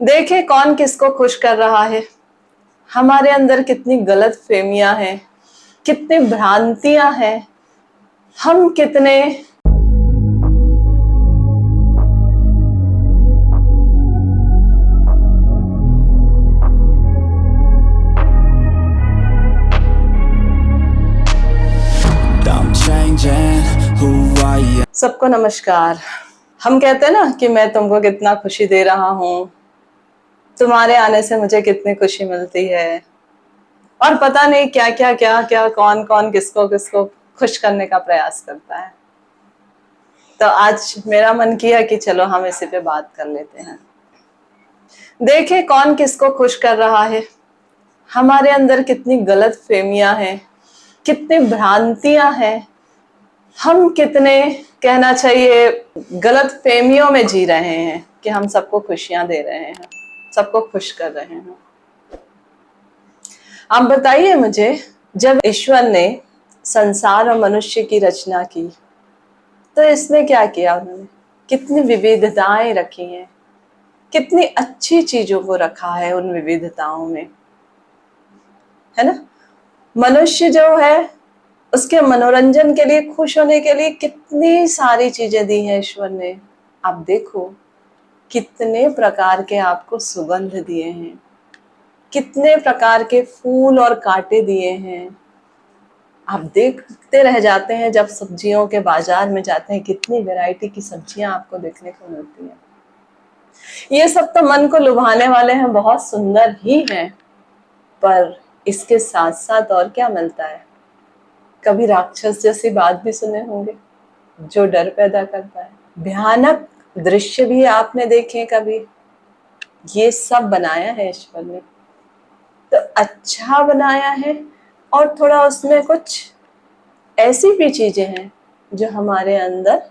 देखे कौन किसको खुश कर रहा है। हमारे अंदर कितनी गलत फहमियां हैं, कितनी भ्रांतियां हैं, हम कितने सबको नमस्कार। हम कहते हैं ना कि मैं तुमको कितना खुशी दे रहा हूं, तुम्हारे आने से मुझे कितनी खुशी मिलती है, और पता नहीं क्या क्या क्या क्या कौन कौन किसको किसको खुश करने का प्रयास करता है। तो आज मेरा मन किया कि चलो हम इसी पे बात कर लेते हैं। देखे कौन किसको खुश कर रहा है। हमारे अंदर कितनी गलत फहमियां हैं, कितनी भ्रांतियां हैं, हम कितने कहना चाहिए गलत फहमियों में जी रहे हैं कि हम सबको खुशियां दे रहे हैं, सबको खुश कर रहे हैं। आप बताइए मुझे, जब ईश्वर ने संसार और मनुष्य की रचना की तो इसमें क्या किया उन्होंने? कितनी विविधताएं रखी हैं, कितनी अच्छी चीजों को रखा है उन विविधताओं में, है ना। मनुष्य जो है उसके मनोरंजन के लिए, खुश होने के लिए कितनी सारी चीजें दी हैं ईश्वर ने। आप देखो कितने प्रकार के आपको सुगंध दिए हैं, कितने प्रकार के फूल और कांटे दिए हैं। आप देखते रह जाते हैं जब सब्जियों के बाजार में जाते हैं, कितनी वैरायटी की सब्जियां आपको देखने को मिलती हैं। ये सब तो मन को लुभाने वाले हैं, बहुत सुंदर ही हैं, पर इसके साथ साथ और क्या मिलता है? कभी राक्षस जैसी बात भी सुने होंगे जो डर पैदा करता है, भयानक दृश्य भी आपने देखे कभी। ये सब बनाया है ईश्वर ने, तो अच्छा बनाया है, और थोड़ा उसमें कुछ ऐसी भी चीजें हैं जो हमारे अंदर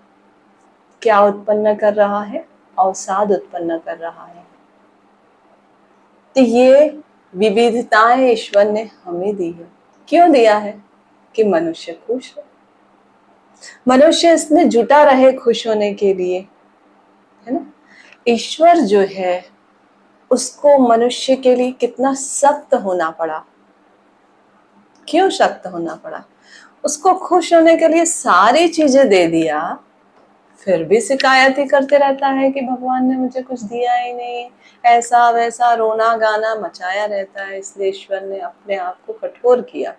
क्या उत्पन्न कर रहा है? अवसाद उत्पन्न कर रहा है। तो ये विविधताएं ईश्वर ने हमें दी है। क्यों दिया है? कि मनुष्य खुश हो, मनुष्य इसमें जुटा रहे खुश होने के लिए, है ना। ईश्वर जो है उसको मनुष्य के लिए कितना सख्त होना पड़ा। क्यों सख्त होना पड़ा? उसको खुश होने के लिए सारी चीजें दे दिया, फिर भी शिकायत ही करते रहता है कि भगवान ने मुझे कुछ दिया ही नहीं, ऐसा वैसा रोना गाना मचाया रहता है। इसलिए ईश्वर ने अपने आप को कठोर किया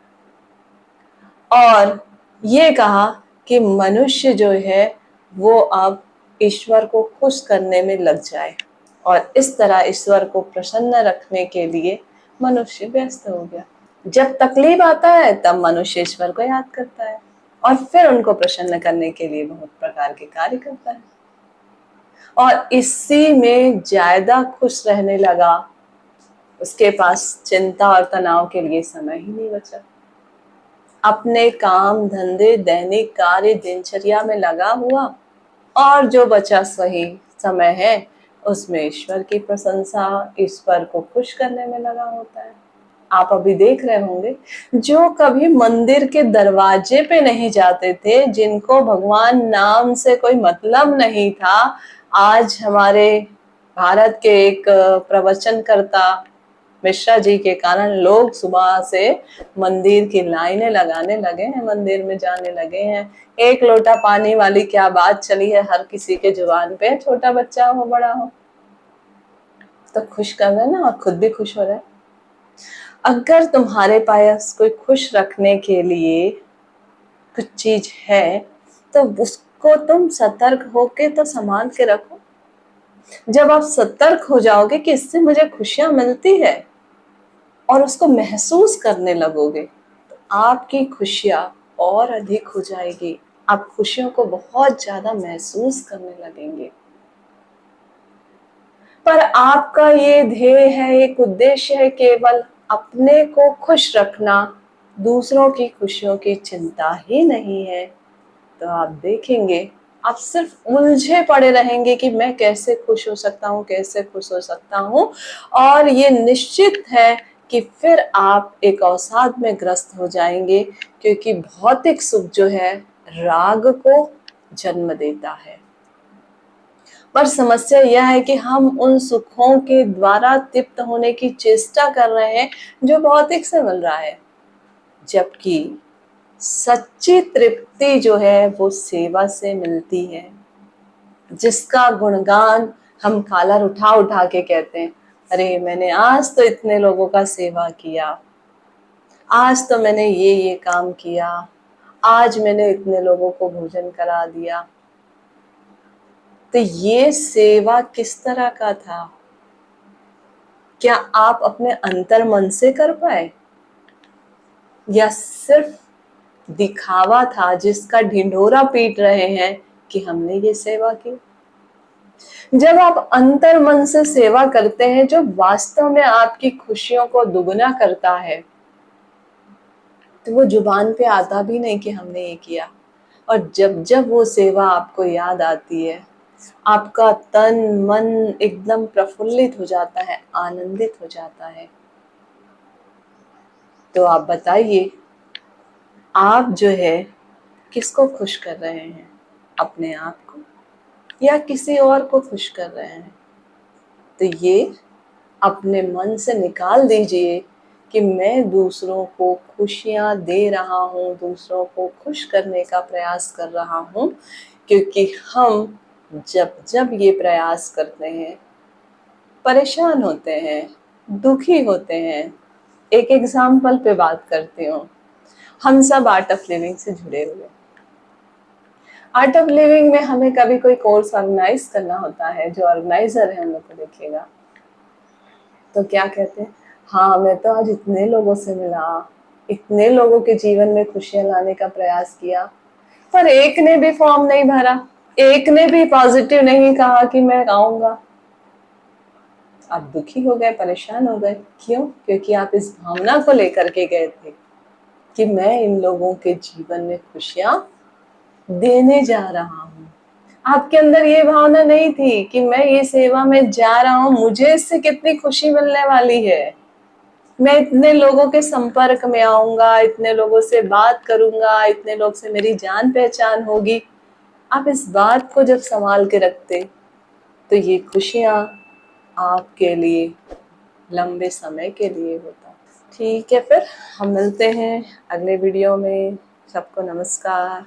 और ये कहा कि मनुष्य जो है वो अब ईश्वर को खुश करने में लग जाए, और इस तरह ईश्वर को प्रसन्न रखने के लिए मनुष्य व्यस्त हो गया। जब तकलीफ आता है तब मनुष्य ईश्वर को याद करता है और फिर उनको प्रसन्न करने के लिए बहुत प्रकार के कार्य करता है, और इसी में ज्यादा खुश रहने लगा। उसके पास चिंता और तनाव के लिए समय ही नहीं बचा। अपने काम धंधे दैनिक कार्य दिनचर्या में लगा हुआ, और जो बचा सही समय है उसमें ईश्वर की प्रशंसा, ईश्वर को खुश करने में लगा होता है। आप अभी देख रहे होंगे जो कभी मंदिर के दरवाजे पे नहीं जाते थे, जिनको भगवान नाम से कोई मतलब नहीं था, आज हमारे भारत के एक प्रवचनकर्ता मिश्रा जी के कारण लोग सुबह से मंदिर की लाइनें लगाने लगे हैं, मंदिर में जाने लगे हैं। एक लोटा पानी वाली क्या बात चली है हर किसी के जुबान पे, छोटा बच्चा हो बड़ा हो, तो खुश कर रहे हैं ना, और खुद भी खुश हो रहे हैं। अगर तुम्हारे पास कोई खुश रखने के लिए कुछ चीज है तो उसको तुम सतर्क होके तो संभाल के रखो। जब आप सतर्क हो जाओगे कि इससे मुझे खुशियां मिलती है और उसको महसूस करने लगोगे, तो आपकी खुशियां और अधिक हो जाएगी। आप खुशियों को बहुत ज्यादा महसूस करने लगेंगे। पर आपका ये ध्येय है, एक उद्देश्य है केवल अपने को खुश रखना, दूसरों की खुशियों की चिंता ही नहीं है, तो आप देखेंगे आप सिर्फ उलझे पड़े रहेंगे कि मैं कैसे खुश हो सकता हूँ, कैसे खुश हो सकता हूँ। और ये निश्चित है कि फिर आप एक अवसाद में ग्रस्त हो जाएंगे, क्योंकि भौतिक सुख जो है राग को जन्म देता है। पर समस्या यह है कि हम उन सुखों के द्वारा तृप्त होने की चेष्टा कर रहे हैं जो भौतिक से मिल रहा है, जबकि सच्ची तृप्ति जो है वो सेवा से मिलती है, जिसका गुणगान हम कॉलर उठा उठा के कहते हैं, अरे मैंने आज तो इतने लोगों का सेवा किया, आज तो मैंने ये काम किया, आज मैंने इतने लोगों को भोजन करा दिया। तो ये सेवा किस तरह का था? क्या आप अपने अंतर मन से कर पाए, या सिर्फ दिखावा था जिसका ढिंढोरा पीट रहे हैं कि हमने ये सेवा की? जब आप अंतर मन से सेवा करते हैं जो वास्तव में आपकी खुशियों को दुगना करता है, तो वो जुबान पे आता भी नहीं कि हमने ये किया। और जब जब वो सेवा आपको याद आती है, आपका तन मन एकदम प्रफुल्लित हो जाता है, आनंदित हो जाता है। तो आप बताइए, आप जो है किसको खुश कर रहे हैं? अपने आप को या किसी और को खुश कर रहे हैं? तो ये अपने मन से निकाल दीजिए कि मैं दूसरों को खुशियां दे रहा हूँ, दूसरों को खुश करने का प्रयास कर रहा हूँ, क्योंकि हम जब जब ये प्रयास करते हैं, परेशान होते हैं, दुखी होते हैं। एक एग्जाम्पल पे बात करती हूँ। हम सब आर्ट ऑफ लिविंग से जुड़े हुए। आर्ट ऑफ लिविंग में हमें कभी कोई कोर्स ऑर्गेनाइज करना होता है, जो ऑर्गेनाइजर है हम लोग को देखेगा तो क्या कहते हैं, हाँ मैं तो आज इतने लोगों से मिला, इतने लोगों के जीवन में खुशियां लाने का प्रयास किया, पर एक ने भी फॉर्म नहीं भरा, एक ने भी पॉजिटिव नहीं कहा कि मैं आऊंगा। आप दुखी हो गए, परेशान हो गए। क्यों? क्योंकि आप इस भावना को लेकर के गए थे कि मैं इन लोगों के जीवन में खुशियां देने जा रहा हूँ। आपके अंदर ये भावना नहीं थी कि मैं ये सेवा में जा रहा हूँ, मुझे इससे कितनी खुशी मिलने वाली है, मैं इतने लोगों के संपर्क में आऊंगा, इतने लोगों से बात करूंगा, इतने लोग से मेरी जान पहचान होगी। आप इस बात को जब संभाल के रखते तो ये खुशियां आपके लिए लंबे समय के लिए होता। ठीक है, फिर हम मिलते हैं अगले वीडियो में। सबको नमस्कार।